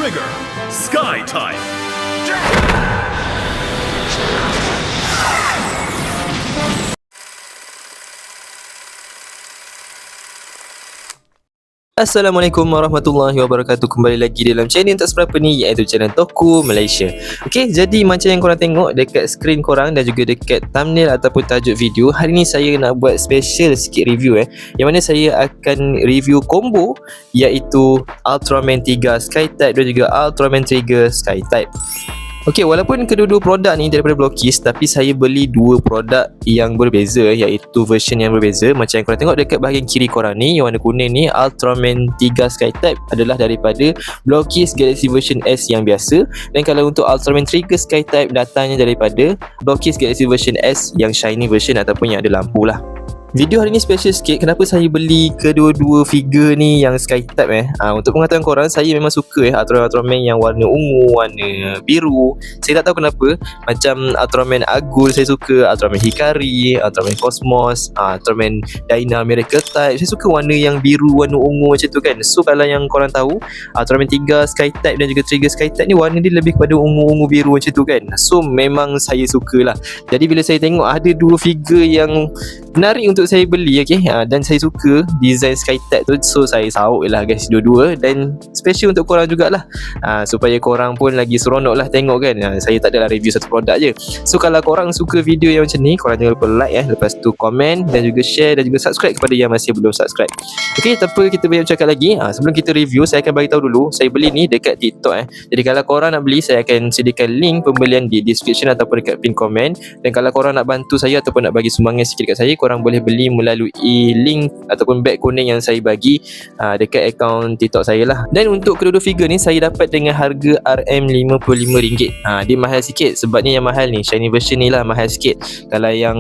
Trigger Sky Type. Assalamualaikum warahmatullahi wabarakatuh. Kembali lagi dalam channel tak seberapa ni, iaitu channel Toku Malaysia. Okey, jadi macam yang korang tengok dekat skrin korang dan juga dekat thumbnail ataupun tajuk video, hari ni saya nak buat special sikit review yang mana saya akan review combo iaitu Ultraman 3 Sky-Type dan juga Ultraman Trigger Sky-Type. Okey, walaupun kedua-dua produk ni daripada Blockis, tapi saya beli dua produk yang berbeza, iaitu version yang berbeza. Macam yang korang tengok dekat bahagian kiri korang ni, yang warna kuning ni, Ultraman 3 Sky-Type adalah daripada Blockis Galaxy version S yang biasa. Dan kalau untuk Ultraman Trigger Sky-Type, datangnya daripada Blockis Galaxy version S yang shiny version ataupun yang ada lampu lah. Video hari ni special sikit. Kenapa saya beli kedua-dua figure ni yang Sky-Type untuk pengetahuan korang, saya memang suka Ultraman yang warna ungu, warna biru. Saya tak tahu kenapa. Macam Ultraman Agul saya suka, Ultraman Hikari, Ultraman Cosmos, Ultraman Dyna Miracle Type. Saya suka warna yang biru, warna ungu macam tu kan. So kalau yang korang tahu, Ultraman 3 Sky-Type dan juga Trigger Sky-Type ni warna dia lebih kepada ungu-ungu biru macam tu kan. So memang saya suka lah. Jadi bila saya tengok ada dua figure yang menarik untuk saya beli, dan saya suka design Sky-Type tu, so saya sahut lah guys dua-dua, dan special untuk korang jugalah, supaya korang pun lagi seronok lah tengok kan. Saya tak adalah review satu produk je. So kalau korang suka video yang macam ni, korang jangan lupa like lepas tu komen dan juga share dan juga subscribe kepada yang masih belum subscribe. Okey, tanpa kita banyak cakap lagi, sebelum kita review, saya akan bagi tahu dulu saya beli ni dekat TikTok. Jadi kalau korang nak beli, saya akan sediakan link pembelian di description ataupun dekat pin komen. Dan kalau korang nak bantu saya ataupun nak bagi sumbangan sikit dekat saya, korang boleh beli melalui link ataupun beg kuning yang saya bagi dekat akaun TikTok saya lah. Dan untuk kedua-dua figure ni saya dapat dengan harga RM55. Dia mahal sikit sebabnya yang mahal ni shiny version ni lah mahal sikit. Kalau yang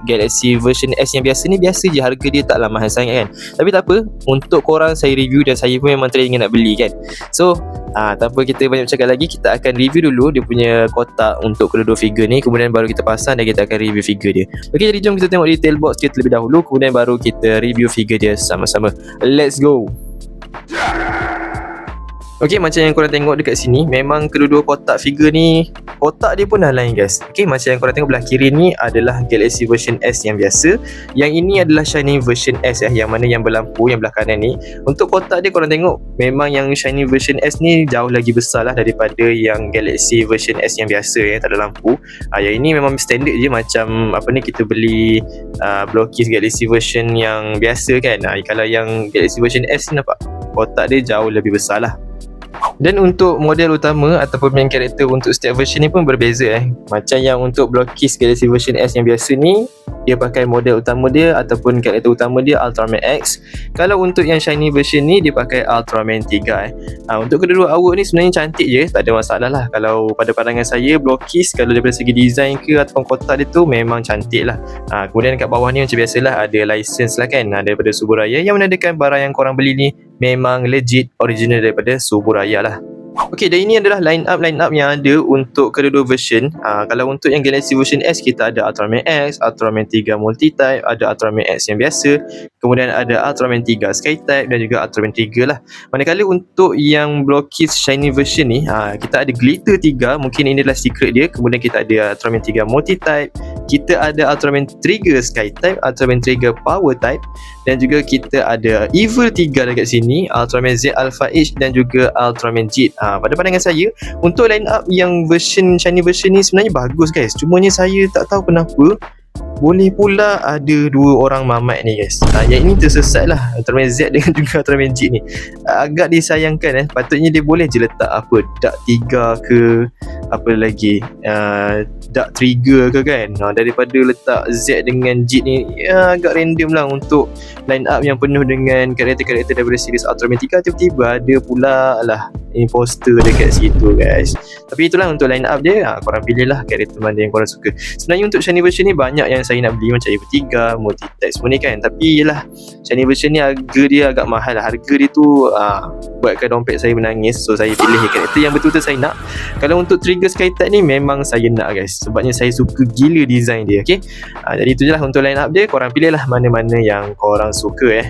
Galaxy version S yang biasa ni, biasa je, harga dia taklah mahal sangat kan. Tapi tak apa, untuk korang saya review dan saya pun memang teringin nak beli kan. So tanpa kita banyak cakap lagi, kita akan review dulu dia punya kotak untuk kedua-dua figure ni, kemudian baru kita pasang dan kita akan review figure dia. Okey, jadi jom kita tengok detail box kita terlebih dahulu, kemudian baru kita review figure dia sama-sama. Let's go. Okey, macam yang korang tengok dekat sini, memang kedua-dua kotak figure ni, kotak dia pun dah lain guys. Okey, macam yang korang tengok belah kiri ni adalah Galaxy version S yang biasa. Yang ini adalah shiny version S yang mana yang berlampu yang belah kanan ni. Untuk kotak dia korang tengok, memang yang shiny version S ni jauh lagi besar lah daripada yang Galaxy version S yang biasa yang tak ada lampu. Yang ini memang standard je, macam apa ni, kita beli Blockis Galaxy version yang biasa kan. Kalau yang Galaxy version S ni nampak kotak dia jauh lebih besar lah. Dan untuk model utama ataupun main karakter untuk setiap version ni pun berbeza Macam yang untuk Blockis Galaxy version S yang biasa ni, dia pakai model utama dia ataupun karakter utama dia Ultraman X. Kalau untuk yang shiny version ni, dia pakai Ultraman 3 Untuk kedua-dua artwork ni sebenarnya cantik je, tak ada masalah lah. Kalau pada pandangan saya, Blockis kalau daripada segi design ke ataupun kotak dia tu memang cantik lah. Kemudian kat bawah ni macam biasalah ada license lah kan, daripada Suburaya, yang menandakan barang yang korang beli ni memang legit original daripada Suburaya lah. Okey, dan ini adalah line up yang ada untuk kedua-dua version. Kalau untuk yang Galaxy version S, kita ada Ultraman X, Ultraman 3 Multi-Type, ada Ultraman X yang biasa, kemudian ada Ultraman 3 Sky-Type dan juga Ultraman 3 lah. Manakala untuk yang Blockis shiny version ni, kita ada Glitter 3, mungkin ini adalah secret dia. Kemudian kita ada Ultraman 3 Multi-Type, kita ada Ultraman Trigger Sky-Type, Ultraman Trigger Power-Type, dan juga kita ada Evil 3 dekat sini, Ultraman Z Alpha H dan juga Ultraman Jit. Pada pandangan saya, untuk line up yang version shiny version ni sebenarnya bagus guys. Cumanya saya tak tahu kenapa boleh pula ada dua orang mamat ni guys. Yang ini tersesat lah, Ultraman Z dengan juga Ultraman Jit ni. Agak disayangkan Patutnya dia boleh je letak apa, Dark 3 ke apa lagi, Dark Trigger ke kan. Daripada letak Z dengan Jit ni, agak random lah untuk line up yang penuh dengan karakter-karakter daripada series Ultraman 3. Tiba-tiba ada pula lah imposter dekat situ guys. Tapi itulah untuk line up dia. Korang pilih lah karakter mana yang korang suka. Sebenarnya untuk shiny version ni banyak yang saya nak beli, macam Evil 3, Multi-Type semua ni kan. Tapi yelah, shiny version ni harga dia agak mahal lah. Harga dia tu buatkan dompet saya menangis. So saya pilih karakter yang betul-betul saya nak. Kalau untuk Trigger Sky-Type ni memang saya nak guys, sebabnya saya suka gila design dia. Okay, jadi itu je lah untuk line up dia. Korang pilih lah mana-mana yang korang suka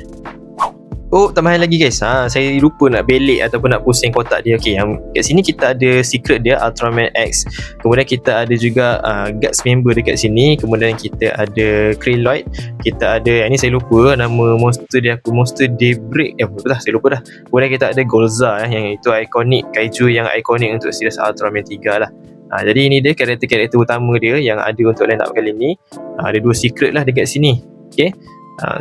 Oh, tambahan lagi guys. Saya lupa nak belik ataupun nak pusing kotak dia. Okey, yang kat sini kita ada secret dia Ultraman X. Kemudian kita ada juga guards member dekat sini. Kemudian kita ada Kralloid. Kita ada, yang ni saya lupa nama monster dia, monster Daybreak. Betul dah, saya lupa dah. Kemudian kita ada Golza yang itu ikonik, kaiju yang ikonik untuk series Ultraman 3 lah. Jadi ini dia karakter-karakter utama dia yang ada untuk line up kali ni. Ada 2 secret lah dekat sini. Okey.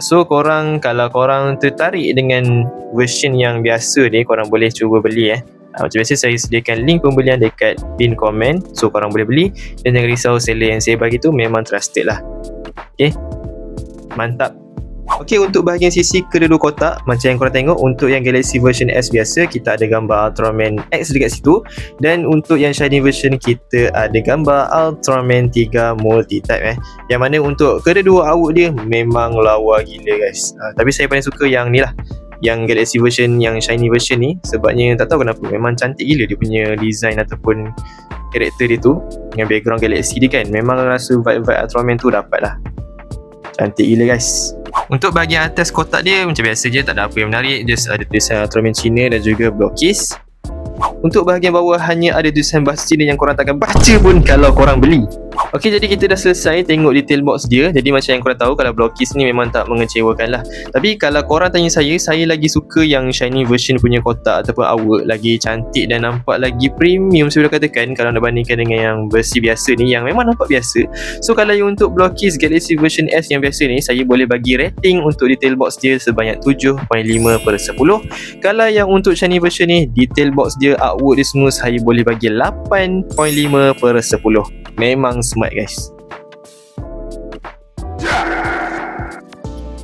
So kalau korang tertarik dengan version yang biasa ni, korang boleh cuba beli macam biasa saya sediakan link pembelian dekat pin komen, so korang boleh beli. Dan jangan risau, seller yang saya bagi tu memang trusted lah. Okay, mantap. Okey, untuk bahagian sisi kedua-dua kotak, macam yang korang tengok, untuk yang Galaxy version S biasa kita ada gambar Ultraman X dekat situ, dan untuk yang Shiny version kita ada gambar Ultraman 3 multi-type yang mana untuk kedua-dua awak dia memang lawa gila guys. Tapi saya paling suka yang ni lah, yang Galaxy version, yang Shiny version ni, sebabnya tak tahu kenapa memang cantik gila dia punya design ataupun karakter dia tu, dengan background Galaxy dia kan, memang rasa vibe-vibe Ultraman tu dapat lah. Cantik gila guys. Untuk bahagian atas kotak dia macam biasa je, tak ada apa yang menarik, just ada tulisan Ultraman Cina dan juga blockies. Untuk bahagian bawah hanya ada tulisan bahasa Cina yang korang takkan baca pun kalau korang beli. Okey, jadi kita dah selesai tengok detail box dia. Jadi macam yang korang tahu, kalau blockies ni memang tak mengecewakan lah. Tapi kalau korang tanya saya lagi suka yang Shiny version punya kotak ataupun awak, lagi cantik dan nampak lagi premium saya boleh katakan kalau nak bandingkan dengan yang versi biasa ni yang memang nampak biasa. So kalau yang untuk blockies Galaxy version S yang biasa ni, saya boleh bagi rating untuk detail box dia sebanyak 7.5/10. Kalau yang untuk Shiny version ni, detail box dia, artwork dia semua, saya boleh bagi 8.5/10. Memang smart guys.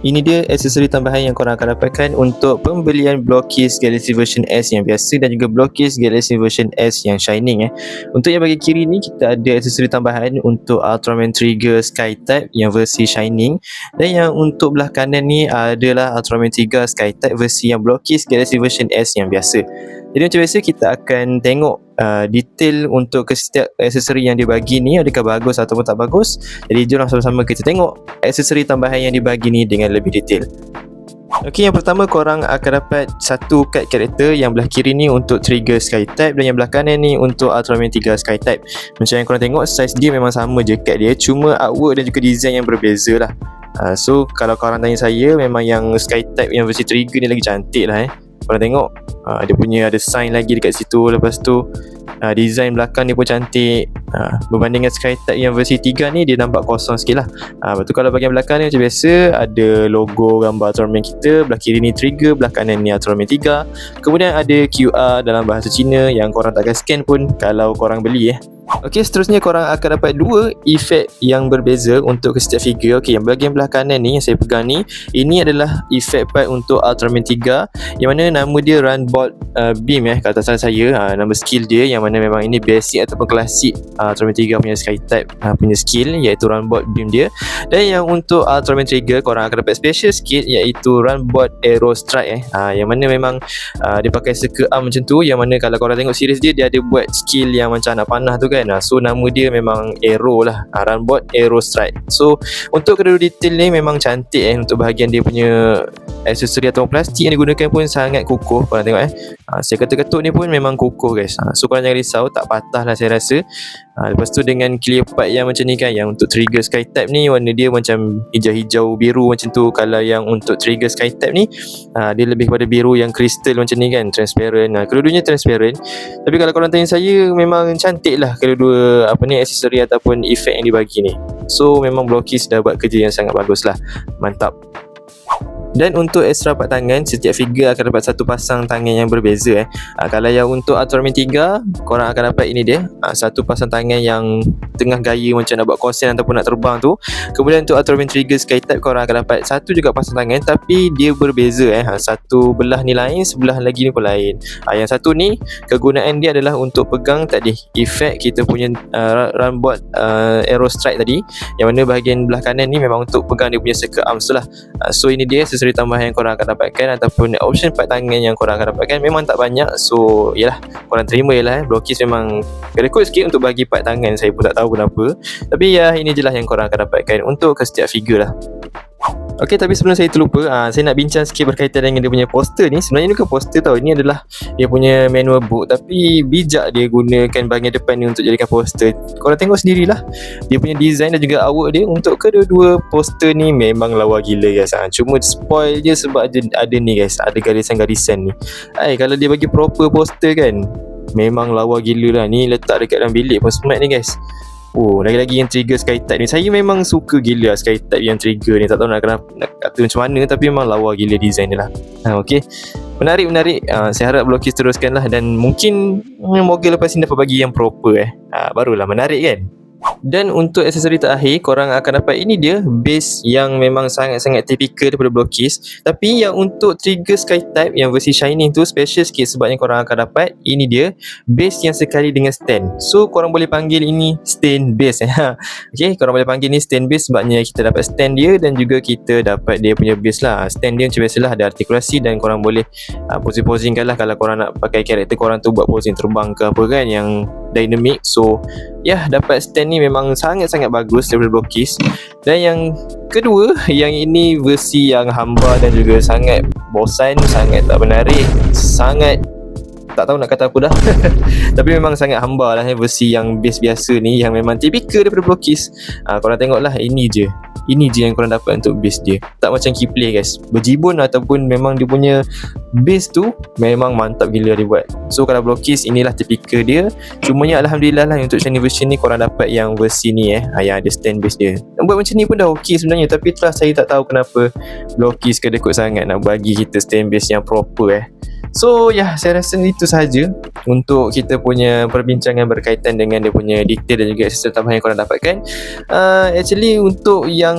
Ini dia aksesori tambahan yang korang akan dapatkan untuk pembelian blockies Galaxy version S yang biasa dan juga blockies Galaxy version S yang shining. Untuk yang bahagian kiri ni, kita ada aksesori tambahan untuk Ultraman Trigger Sky-Type yang versi shining, dan yang untuk belah kanan ni adalah Ultraman 3 Sky-Type versi yang blockies Galaxy version S yang biasa. Jadi macam biasa kita akan tengok detail untuk setiap aksesori yang dibagi ni, adakah bagus ataupun tak bagus. Jadi jom sama-sama kita tengok aksesori tambahan yang dibagi ni dengan lebih detail. Okey, yang pertama korang akan dapat satu kad karakter yang belah kiri ni untuk Trigger Sky-Type, dan yang belah kanan ni untuk Ultraman 3 Sky-Type. Macam yang korang tengok, size dia memang sama je kad dia, cuma artwork dan juga design yang berbeza lah. So kalau korang tanya saya, memang yang Sky-Type yang versi Trigger ni lagi cantik lah korang tengok, dia punya ada sign lagi dekat situ. Lepas tu design belakang dia pun cantik. Berbanding dengan Sky-Type yang versi 3 ni, dia nampak kosong sikit lah. Lepas tu kalau bahagian belakang ni macam biasa, ada logo gambar Ultraman kita. Belah kiri ni Trigger, belah kanan ni Ultraman 3. Kemudian ada QR dalam bahasa Cina yang korang takkan scan pun kalau korang beli Okey, seterusnya korang akan dapat 2 efek yang berbeza untuk setiap figure. Okey, yang bahagian belah kanan ni yang saya pegang ni, ini adalah efek part untuk Ultraman 3 yang mana nama dia Runbolt Beam kat atas saya, nama skill dia, yang mana memang ini basic ataupun klasik Ultraman 3 punya Sky-Type punya skill, iaitu Runbolt Beam dia. Dan yang untuk Ultraman Trigger, korang akan dapat special skill iaitu Runbolt Arrow Strike yang mana memang dia pakai circle arm macam tu, yang mana kalau korang tengok series dia ada buat skill yang macam anak panah tu kan. So nama dia memang Arrow lah, Runbolt Arrow Strike. So untuk kedua detail ni memang cantik untuk bahagian dia punya aksesori atau plastik yang digunakan pun sangat kukuh. Korang tengok saya ketuk-ketuk ni pun memang kukuh guys. So korang jangan risau, tak patah lah saya rasa. Lepas tu dengan clear part yang macam ni kan, yang untuk Trigger Sky-Type ni warna dia macam hijau-hijau biru macam tu. Kalau yang untuk Trigger Sky-Type ni dia lebih pada biru yang kristal macam ni kan, transparent. Kedua-duanya transparent. Tapi kalau korang tanya saya, memang cantik lah kedua-dua aksesori ataupun efek yang dibagi ni. So memang Blockies dah buat kerja yang sangat bagus lah. Mantap. Dan untuk extra part tangan, setiap figure akan dapat satu pasang tangan yang berbeza Kalau yang untuk Ultraman 3, korang akan dapat ini dia, satu pasang tangan yang tengah gaya macam nak buat konsen ataupun nak terbang tu. Kemudian untuk Ultraman Trigger Sky-Type, korang akan dapat satu juga pasang tangan, tapi dia berbeza satu belah ni lain, sebelah lagi ni pun lain. Yang satu ni kegunaan dia adalah untuk pegang tadi efek kita punya Runbolt Arrow Strike tadi, yang mana bahagian belah kanan ni memang untuk pegang dia punya circle arms tu lah. So ini dia aksesori tambahan yang korang akan dapatkan ataupun option part tangan yang korang akan dapatkan. Memang tak banyak, so yalah, korang terima je Blockies memang rekod sikit untuk bagi part tangan, saya pun tak tahu kenapa. Tapi ya, ini je lah yang korang akan dapatkan untuk setiap figure lah. Okay, tapi sebelum saya terlupa, saya nak bincang sikit berkaitan dengan dia punya poster ni. Sebenarnya ni bukan poster tau, ini adalah dia punya manual book, tapi bijak dia gunakan bahagian depan ni untuk jadikan poster. Korang tengok sendirilah, dia punya design dan juga artwork dia untuk kedua-dua poster ni memang lawa gila guys. Cuma spoil je sebab ada ni guys, ada garisan-garisan ni. Kalau dia bagi proper poster kan, memang lawa gila lah. Ni letak dekat dalam bilik pun smart ni guys. Lagi-lagi yang trigger Skytype ni, saya memang suka gila Skytype yang trigger ni. Tak tahu nak kata macam mana, tapi memang lawa gila design dia lah. Okay, menarik. Saya harap Blockies teruskan lah, dan mungkin moga lepas ni dapat bagi yang proper barulah menarik kan. Dan untuk aksesori terakhir, korang akan dapat ini dia base yang memang sangat-sangat typical daripada Blockies. Tapi yang untuk trigger Skytype yang versi Shining tu special sikit, sebabnya korang akan dapat ini dia base yang sekali dengan stand. So korang boleh panggil ini stand base. Okay, korang boleh panggil ni stand base sebabnya kita dapat stand dia dan juga kita dapat dia punya base lah. Stand dia macam biasalah, ada artikulasi dan korang boleh posing kan lah kalau korang nak pakai karakter korang tu buat posing terbang ke apa kan yang dynamic. So dapat stand ni memang sangat-sangat bagus daripada Blockies. Dan yang kedua, yang ini versi yang hambar dan juga sangat bosan, sangat tak menarik, sangat tak tahu nak kata apa dah. Tapi memang sangat hambar lah versi yang base biasa ni, yang memang typical daripada Blockies. Korang tengoklah, ini je yang korang dapat untuk base dia. Tak macam Keyplay guys, berjibun ataupun memang dia punya base tu memang mantap gila dia buat. So kalau Blockies, inilah typical dia. Cumanya Alhamdulillah lah untuk Shining version ni korang dapat yang versi ni yang ada stand base dia. Buat macam ni pun dah okey sebenarnya, tapi terus saya tak tahu kenapa Blockies kedekut sangat nak bagi kita stand base yang proper. So saya rasa itu sahaja untuk kita punya perbincangan berkaitan dengan dia punya detail dan juga aksesoris tambahan yang korang dapatkan. Actually untuk yang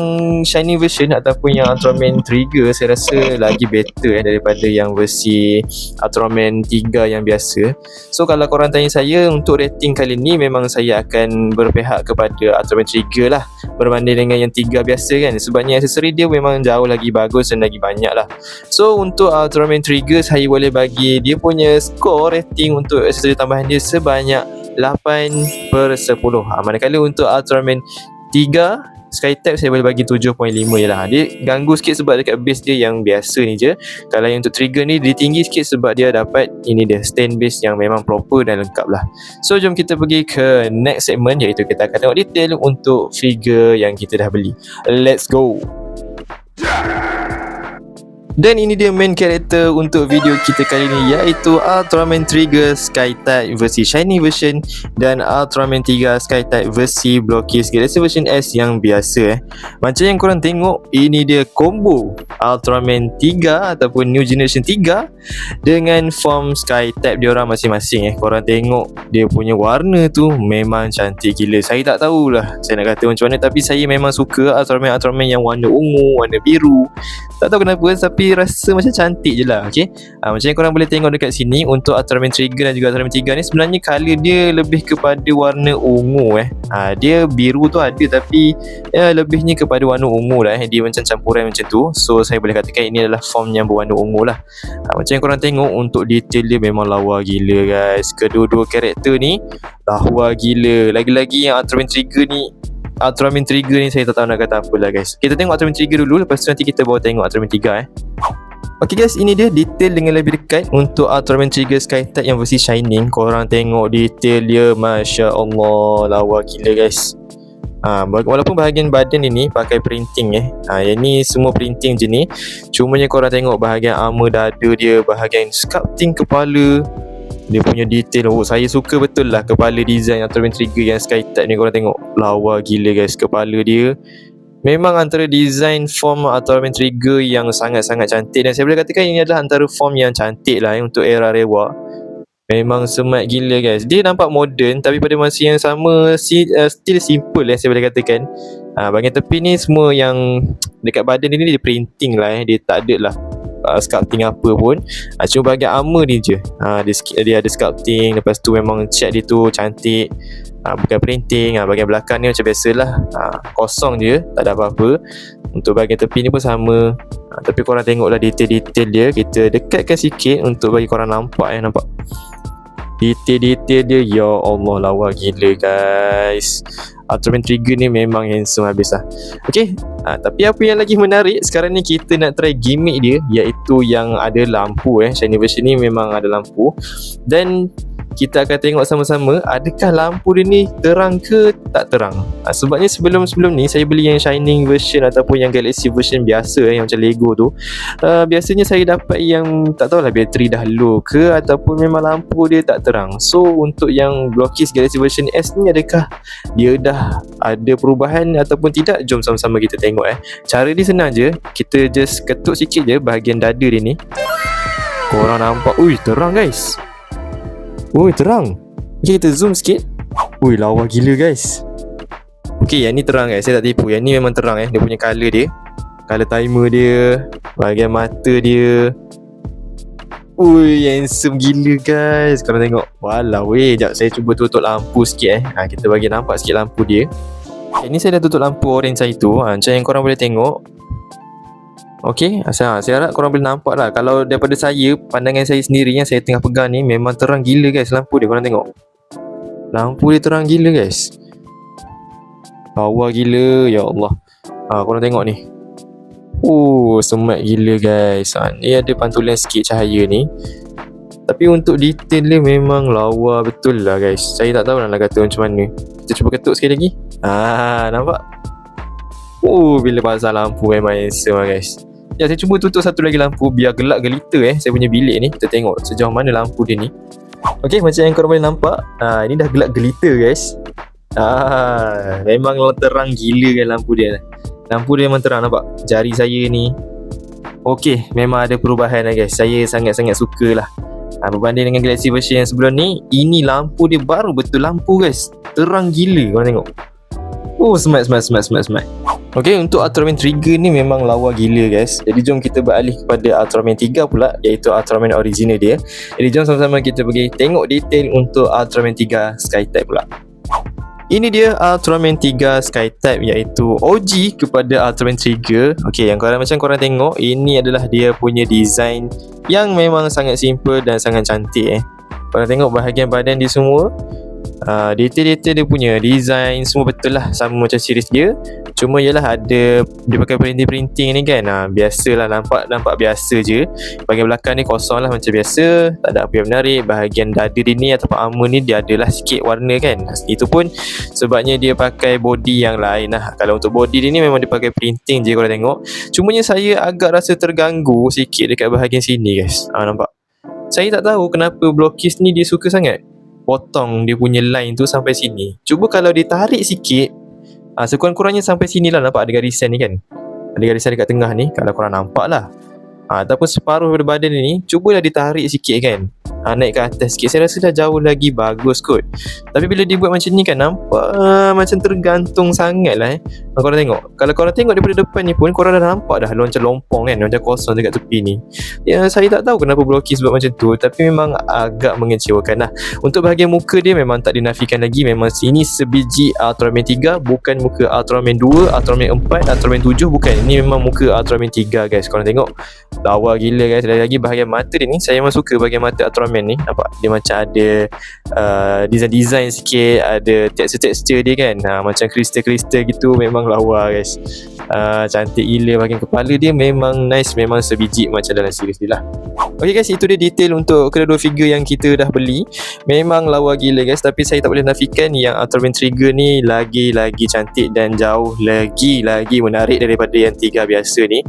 Shining version ataupun yang Ultraman Trigger, saya rasa lagi better daripada yang versi Ultraman 3 yang biasa. So kalau korang tanya saya untuk rating kali ni, memang saya akan berpihak kepada Ultraman Trigger lah berbanding dengan yang 3 biasa kan, sebabnya aksesori dia memang jauh lagi bagus dan lagi banyak lah. So untuk Ultraman Trigger, saya boleh bagi dia punya skor rating untuk aksesori tambahan dia sebanyak 8/10. Manakala untuk Ultraman 3 Skytype saya boleh bagi 7.5 je lah. Dia ganggu sikit sebab dekat base dia yang biasa ni je. Kalau yang untuk trigger ni dia tinggi sikit sebab dia dapat ini dia stand base yang memang proper dan lengkap lah. So jom kita pergi ke next segment, iaitu kita akan tengok detail untuk figure yang kita dah beli. Let's go. Dan ini dia main character untuk video kita kali ni, iaitu Ultraman Trigger Skytype versi Shining version dan Ultraman 3 Skytype versi Blockies Galaxy version S yang biasa. Macam yang korang tengok, ini dia combo Ultraman 3 ataupun New Generation 3 dengan form Skytype diorang masing-masing. Korang tengok dia punya warna tu memang cantik gila. Saya tak tahulah saya nak kata macam mana, tapi saya memang suka Ultraman yang warna ungu, warna biru. Tak tahu kenapa, tapi rasa macam cantik je lah. Okay, macam yang korang boleh tengok dekat sini, untuk Ultraman Trigger dan juga Ultraman 3 ni sebenarnya colour dia lebih kepada warna ungu. Dia biru tu ada, tapi lebihnya kepada warna ungu lah. Dia macam campuran macam tu. So saya boleh katakan ini adalah form yang berwarna ungu lah. Macam yang korang tengok, untuk detail dia memang lawa gila guys. Kedua-dua karakter ni lawa gila. Lagi-lagi yang Ultraman Trigger ni saya tak tahu nak kata apa lah guys. Kita tengok Ultraman Trigger dulu, lepas tu nanti kita bawa tengok Ultraman 3 Okay guys, ini dia detail dengan lebih dekat untuk Ultraman Trigger Skytype yang versi Shining. Korang tengok detail dia, Masya Allah, lawa gila guys. Walaupun bahagian badan ini pakai printing yang ni semua printing je ni. Cumanya korang tengok bahagian armor dada dia, bahagian sculpting kepala, dia punya detail. Saya suka betul lah kepala design Ultraman Trigger yang Skytype ni. Korang tengok, lawa gila guys. Kepala dia memang antara design form Ultraman Trigger yang sangat-sangat cantik, dan saya boleh katakan ini adalah antara form yang cantik lah untuk era Rewa. Memang smart gila guys. Dia nampak modern, tapi pada masa yang sama still simple saya boleh katakan. Bahagian tepi ni semua yang dekat badan ni dia printing lah. Dia tak ada lah sculpting apa pun. Cuma bahagian armor ni je dia ada sculpting. Lepas tu memang cat dia tu cantik, bukan printing. Bahagian belakang ni macam biasalah, kosong je, tak ada apa-apa. Untuk bahagian tepi ni pun sama. Tapi korang tengoklah detail-detail dia. Kita dekatkan sikit untuk bagi korang nampak nampak Detail-detail dia, ya Allah, lawa gila guys. Ultraman Trigger ni memang handsome habis lah. Okay, tapi apa yang lagi menarik sekarang ni, kita nak try gimmick dia, iaitu yang ada lampu. Shiny version ni memang ada lampu. Dan kita akan tengok sama-sama adakah lampu dia ni terang ke tak terang. Sebabnya sebelum ni saya beli yang Shining version ataupun yang Galaxy version biasa, yang macam Lego tu, biasanya saya dapat yang tak tahulah bateri dah low ke ataupun memang lampu dia tak terang. So untuk yang Blockis Galaxy version S ni, adakah dia dah ada perubahan ataupun tidak? Jom sama-sama kita tengok. Cara dia senang je, kita just ketuk sikit je bahagian dada dia ni. Korang nampak, ui terang guys. Ui terang. Okay, kita zoom sikit. Ui lawa gila guys. Okay, yang ni terang guys, saya tak tipu. Yang ni memang terang. Dia punya colour dia, colour timer dia, bahagian mata dia. Ui handsome gila guys. Korang tengok. Walau jap saya cuba tutup lampu sikit. Kita bagi nampak sikit lampu dia. Ini saya dah tutup lampu orange saya tu. Macam yang korang boleh tengok. Okay, saya harap korang boleh nampak lah. Kalau daripada saya, pandangan saya sendiri yang saya tengah pegang ni, memang terang gila guys lampu dia. Korang tengok, lampu dia terang gila guys. Lawa gila, ya Allah. Korang tengok ni. Semat gila guys. Ni ada pantulan sikit cahaya ni, tapi untuk detail dia memang lawa betul lah guys. Saya tak tahu nak kata macam mana. Kita cuba ketuk sekali lagi. Nampak? Bila pasal lampu memang handsome lah guys. Saya cuba tutup satu lagi lampu biar gelap gelita saya punya bilik ni. Kita tengok sejauh mana lampu dia ni. Okay, macam yang korang boleh nampak, ini dah gelap gelita guys. Memang terang gila kan lampu dia. Lampu dia memang terang, nampak jari saya ni. Okay, memang ada perubahan lah guys. Saya sangat-sangat suka lah. Berbanding dengan Galaxy version yang sebelum ni, ini lampu dia baru betul lampu guys. Terang gila, korang tengok. Smart. Okay, untuk Ultraman Trigger ni memang lawa gila guys. Jadi jom kita beralih kepada Ultraman 3 pula, iaitu Ultraman original dia. Jadi jom sama-sama kita pergi tengok detail untuk Ultraman 3 Sky-Type pula. Ini dia Ultraman 3 Sky-Type, iaitu OG kepada Ultraman Trigger. Okay, yang macam korang tengok, ini adalah dia punya design yang memang sangat simple dan sangat cantik. Korang tengok bahagian badan dia semua, detail-detail dia punya design semua betul lah, sama macam series dia. Cuma ialah ada dia pakai printing ni kan. Biasalah, nampak biasa je. Bahagian belakang ni kosong lah macam biasa, tak ada apa yang menarik. Bahagian dada dia ni ataupun armor ni, dia adalah sikit warna kan. Itu pun sebabnya dia pakai body yang lain lah. Kalau untuk body dia ni memang dia pakai printing je korang tengok. Cumanya saya agak rasa terganggu sikit dekat bahagian sini guys. Nampak? Saya tak tahu kenapa Blockis ni dia suka sangat potong dia punya line tu sampai sini. Cuba kalau ditarik sikit, sekurang-kurangnya sampai sini lah. Nampak ada garisan ni kan, ada garisan dekat tengah ni, kalau korang nampak lah. Ataupun separuh daripada badan ni, cubalah ditarik sikit kan, naik ke atas sikit. Saya rasa dah jauh lagi bagus kot. Tapi bila dibuat macam ni kan, nampak macam tergantung sangat lah. Korang tengok, kalau korang tengok daripada depan ni pun, korang dah nampak dah macam lompong kan, macam kosong dekat tepi ni. Saya tak tahu kenapa Blockis buat macam tu, tapi memang agak mengecewakan lah. Untuk bahagian muka dia memang tak dinafikan lagi. Memang sini sebiji Ultraman 3, bukan muka Ultraman 2, Ultraman 4, Ultraman 7, bukan. Ini memang muka Ultraman 3 guys. Korang tengok, lawa gila guys. Lagi bahagian mata dia ni, saya memang suka bahagian mata Ultraman ni. Nampak dia macam ada design sikit, ada tekstur dia kan, macam kristal-kristal gitu. Memang lawa guys. Cantik gila. Bahagian kepala dia memang nice, memang sebiji macam dalam series dia lah. Okay guys, itu dia detail untuk kedua-dua figure yang kita dah beli. Memang lawa gila guys. Tapi saya tak boleh nafikan yang Ultraman Trigger ni lagi cantik dan jauh lagi menarik daripada yang 3 biasa ni.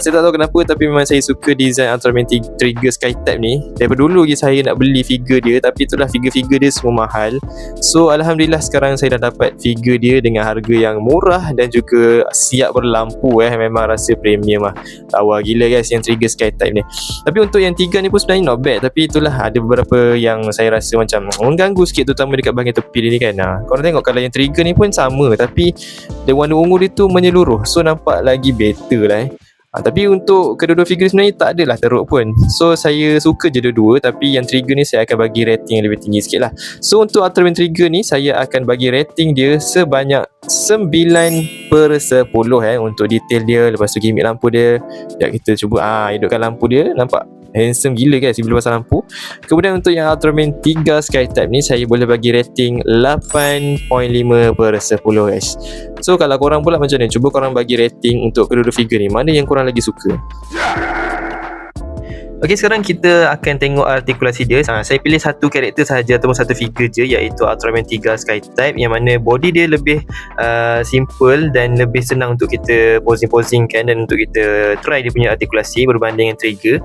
Saya tak tahu kenapa, tapi memang saya suka design Ultraman Trigger Sky-Type ni. Daripada dulu lagi saya nak beli figure dia, tapi itulah figure-figure dia semua mahal. So Alhamdulillah sekarang saya dah dapat figure dia dengan harga yang murah dan juga siap berlampu. Memang rasa premium lah. Lawa gila guys yang Trigger Sky-Type ni. Tapi untuk yang 3 ni pun sebenarnya not bad. Tapi itulah ada beberapa yang saya rasa macam mengganggu sikit, terutama dekat bahagian tepi dia ni kan. Korang tengok kalau yang Trigger ni pun sama, tapi dia warna ungu dia tu menyeluruh, so nampak lagi better lah. Tapi untuk kedua-dua figure sebenarnya tak adalah teruk pun. So saya suka je dua-dua. Tapi yang Trigger ni saya akan bagi rating yang lebih tinggi sikit lah. So untuk Ultraman Trigger ni, saya akan bagi rating dia sebanyak 9/10 untuk detail dia. Lepas tu gimmick lampu dia. Sekejap kita cuba hidupkan lampu dia. Nampak? handsome gila guys bila pasang lampu. Kemudian untuk yang Ultraman 3 Skytype ni, saya boleh bagi rating 8.5/10 guys. So kalau korang pula macam mana? Cuba korang bagi rating untuk kedua-dua figure ni, mana yang korang lagi suka? Okey, sekarang kita akan tengok artikulasi dia. Saya pilih satu karakter sahaja ataupun satu figure je, iaitu Ultraman 3 Skytype, yang mana body dia lebih simple dan lebih senang untuk kita posing-posingkan dan untuk kita try dia punya artikulasi berbanding dengan Trigger.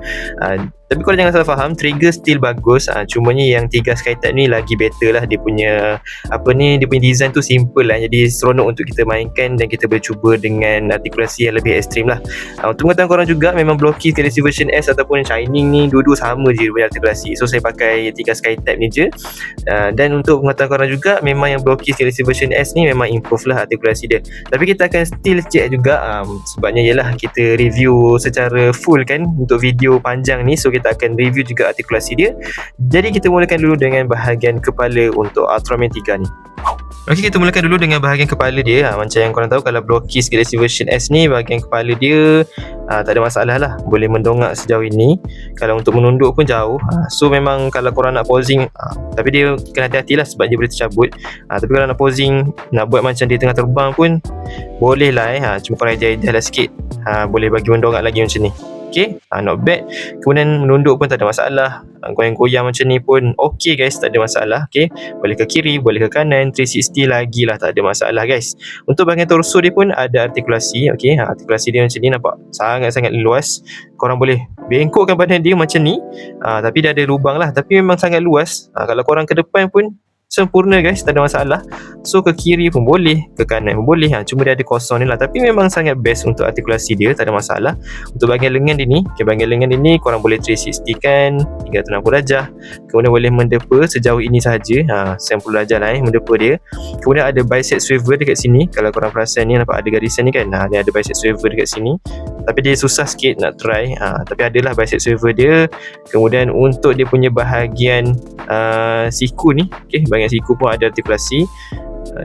Tapi korang jangan salah faham, Trigger still bagus, cumanya yang 3 Skytype ni lagi better lah. Dia punya dia punya design tu simple lah, jadi seronok untuk kita mainkan dan kita boleh cuba dengan artikulasi yang lebih ekstrim lah. Untuk pengetahuan korang juga, memang Blocky Galaxy version S ataupun Shining ni dua-dua sama je punya artikulasi. So saya pakai 3 Skytype ni je. Dan untuk pengetahuan korang juga, memang yang Blocky Galaxy version S ni memang improve lah artikulasi dia. Tapi kita akan still check juga, sebabnya ialah kita review secara full kan untuk video panjang ni. So kita akan review juga artikulasi dia. Jadi kita mulakan dulu dengan bahagian kepala untuk Ultraman 3 ni. Okey, kita mulakan dulu dengan bahagian kepala dia. Macam yang korang tahu, kalau Blocky Galaxy version S ni, bahagian kepala dia tak ada masalah lah, boleh mendongak sejauh ini. Kalau untuk menunduk pun jauh. So memang kalau korang nak posing, tapi dia kena hati-hati lah sebab dia boleh tercabut. Tapi kalau nak posing, nak buat macam dia tengah terbang pun boleh lah. Cuma korang ajar lah sikit, boleh bagi mendongak lagi macam ni. Okay, not bad. Kemudian menunduk pun tak ada masalah, goyang-goyang macam ni pun okay guys, tak ada masalah. Okay, boleh ke kiri, boleh ke kanan, 360 lagi lah, tak ada masalah guys. Untuk bahagian torso dia pun ada artikulasi. Okay, artikulasi dia macam ni, nampak sangat-sangat luas. Korang boleh bengkokkan badan dia macam ni, tapi dia ada lubang lah, tapi memang sangat luas. Kalau korang ke depan pun sempurna guys, tak ada masalah. So ke kiri pun boleh, ke kanan pun boleh. Cuma dia ada kosong ni lah, tapi memang sangat best untuk artikulasi dia, tak ada masalah. Untuk bahagian lengan dia ni, bahagian lengan dia ni korang boleh 360 kan, 360 darjah. Kemudian boleh mendepa sejauh ini sahaja, 90 darjah lah mendepa dia. Kemudian ada bicep swivel dekat sini. Kalau korang perasan ni, nampak ada garisan ni kan, ni ada bicep swivel dekat sini. Tapi dia susah sikit nak try, tapi adalah bicep swivel dia. Kemudian untuk dia punya bahagian siku ni, bahagian siku pun ada artikulasi.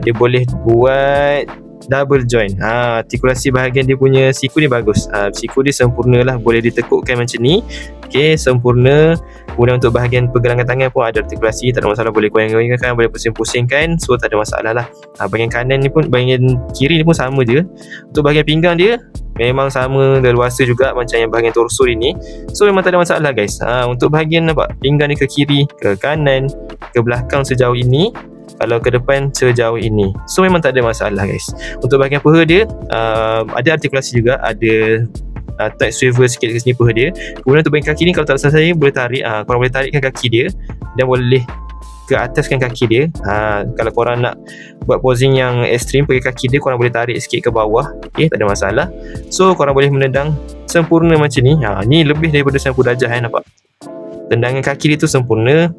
Dia boleh buat double joint. Artikulasi bahagian dia punya siku ni bagus. Siku dia sempurna lah, boleh ditekukkan macam ni. Okay, sempurna. Kemudian untuk bahagian pergelangan tangan pun ada artikulasi, tak ada masalah, boleh goyang-goyangkan, boleh pusing-pusingkan. So tak ada masalah lah. Bahagian kanan ni pun, bahagian kiri ni pun sama je. Untuk bahagian pinggang dia memang sama dan luasa juga macam yang bahagian torso ini. So memang tak ada masalah guys. Untuk bahagian nampak pinggang ni ke kiri, ke kanan, ke belakang sejauh ini, kalau ke depan sejauh ini. So memang tak ada masalah guys. Untuk bahagian paha dia ada artikulasi juga, ada tight swivel sikit ke sini paha dia. Kemudian untuk bahagian kaki ni, kalau tak salah saya boleh tarik, korang boleh tarikkan kaki dia dan boleh ke ataskan kaki dia. Kalau korang nak buat posing yang ekstrim pakai kaki dia, korang boleh tarik sikit ke bawah. Okay, tak ada masalah. So korang boleh menendang sempurna macam ni. Ni lebih daripada 90 darjah nampak. Tendangan kaki dia tu sempurna.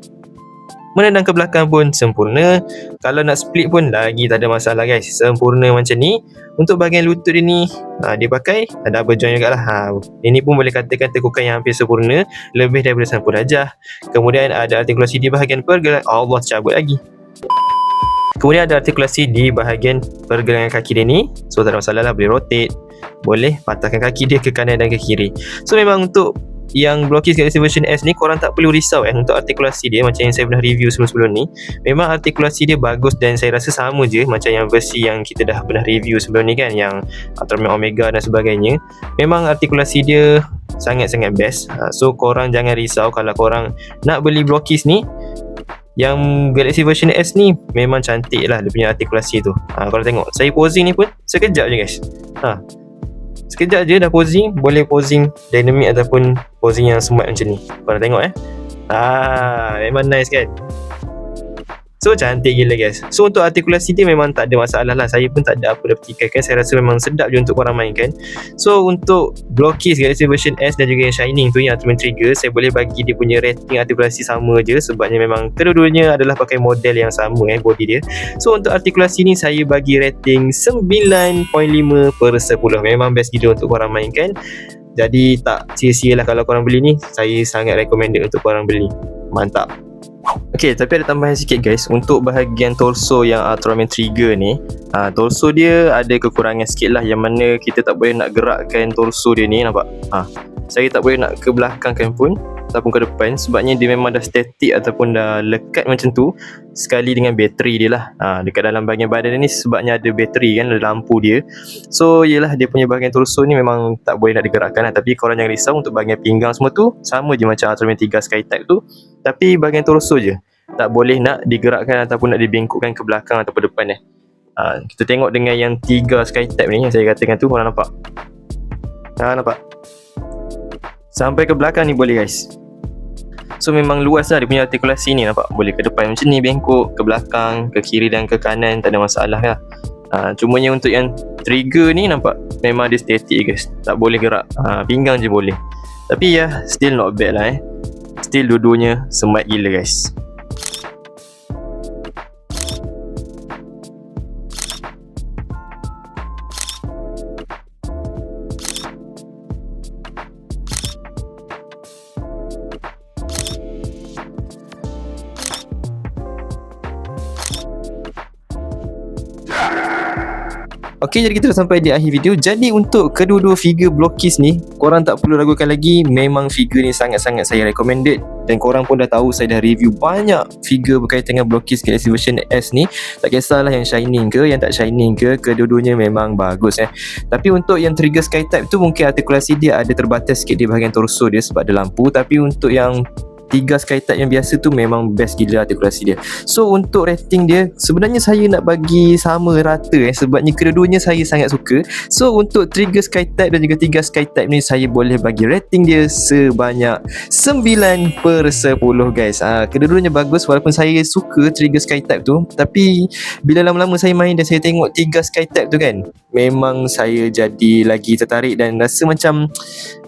Menendang ke belakang pun sempurna. Kalau nak split pun lagi tak ada masalah guys, sempurna macam ni. Untuk bahagian lutut dia ni, dia pakai double joint juga lah. Ini pun boleh katakan tekukan yang hampir sempurna, lebih daripada 90 darjah. Kemudian ada artikulasi di bahagian pergelangan. Allah, cabut lagi. Kemudian ada artikulasi di bahagian pergelangan kaki dia ni. So tak ada masalah lah, boleh rotate, boleh patahkan kaki dia ke kanan dan ke kiri. So memang untuk yang Blocky Galaxy version S ni, korang tak perlu risau untuk artikulasi dia. Macam yang saya pernah review sebelum-sebelum ni, memang artikulasi dia bagus dan saya rasa sama je macam yang versi yang kita dah pernah review sebelum ni kan, yang Ultraman Omega dan sebagainya. Memang artikulasi dia sangat-sangat best. So korang jangan risau kalau korang nak beli Blockies ni. Yang Galaxy version S ni memang cantik lah dia punya artikulasi tu. Korang tengok, saya posing ni pun sekejap je guys. Sekejap je dah posing. Boleh posing dynamic ataupun posing yang smart macam ni. Korang tengok memang nice kan. So cantik gila guys. So untuk artikulasi dia memang tak ada masalah lah. Saya pun tak ada apa dah pertikaikan. Saya rasa memang sedap je untuk korang mainkan. So untuk Blocky Galaxy version S dan juga yang Shining tu, yang Ultraman Trigger, saya boleh bagi dia punya rating artikulasi sama je. Sebabnya memang kedua-duanya adalah pakai model yang sama body dia. So untuk artikulasi ni saya bagi rating 9.5/10. Memang best gila untuk korang mainkan. Jadi tak sia-sia lah kalau korang beli ni. Saya sangat recommended untuk korang beli. Mantap. Okay, tapi ada tambahan sikit guys. Untuk bahagian torso yang Ultraman Trigger ni, torso dia ada kekurangan sikit lah, yang mana kita tak boleh nak gerakkan torso dia ni, nampak? Saya tak boleh nak ke belakangkan pun. ataupun ke depan, sebabnya dia memang dah static ataupun dah lekat macam tu sekali dengan bateri dia lah. Dekat dalam bahagian badan ni sebabnya ada bateri kan, ada lampu dia. So yelah, dia punya bahagian torso ni memang tak boleh nak digerakkan lah. Tapi korang jangan risau, untuk bahagian pinggang semua tu sama je macam Ultraman 3 Skytype tu, tapi bahagian torso je tak boleh nak digerakkan ataupun nak dibengkokkan ke belakang ataupun depan. Kita tengok dengan yang 3 Skytype ni yang saya katakan tu, korang nampak? Nampak? Sampai ke belakang ni boleh guys. So memang luas lah dia punya artikulasi ni, nampak? Boleh ke depan macam ni bengkok, ke belakang, ke kiri dan ke kanan, tak ada masalah lah. Cumanya untuk yang trigger ni nampak memang dia static guys, tak boleh gerak. Pinggang je boleh. Tapi ya, still not bad lah Still dua-duanya smart gila guys. Okey, jadi kita dah sampai di akhir video. Jadi untuk kedua-dua figure Blockies ni, korang tak perlu ragukan lagi, memang figure ni sangat-sangat saya recommended. Dan korang pun dah tahu saya dah review banyak figure berkaitan dengan Blockies Galaxy version S ni. Tak kisahlah yang shining ke, yang tak shining ke, kedua-duanya memang bagus Tapi untuk yang Trigger Skytype tu, mungkin artikulasi dia ada terbatas sikit di bahagian torso dia sebab ada lampu. Tapi untuk yang 3 Skytype yang biasa tu memang best gila artikulasi dia. So untuk rating dia, sebenarnya saya nak bagi sama rata sebabnya kedua-duanya saya sangat suka. So untuk Trigger Skytype dan juga 3 Skytype ni, saya boleh bagi rating dia sebanyak 9/10 guys. Kedua-duanya bagus, walaupun saya suka Trigger Skytype tu, tapi bila lama-lama saya main dan saya tengok 3 Skytype tu kan, memang saya jadi lagi tertarik dan rasa macam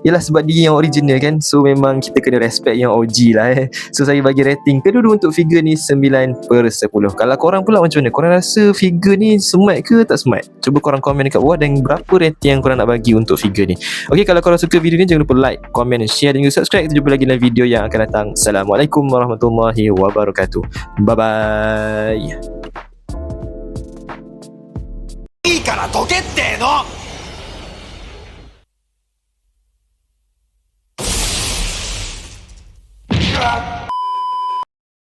yelah, sebab dia yang original kan. So memang kita kena respect yang OG lah So saya bagi rating kedua-dua untuk figure ni 9/10. Kalau korang pula macam mana? Korang rasa figure ni smart ke tak smart? Cuba korang komen dekat bawah dan berapa rating yang korang nak bagi untuk figure ni. Okay, kalau korang suka video ni, jangan lupa like, komen, share dan juga subscribe. Kita jumpa lagi dalam video yang akan datang. Assalamualaikum warahmatullahi wabarakatuh. Bye bye. いいからどけっての。うわっ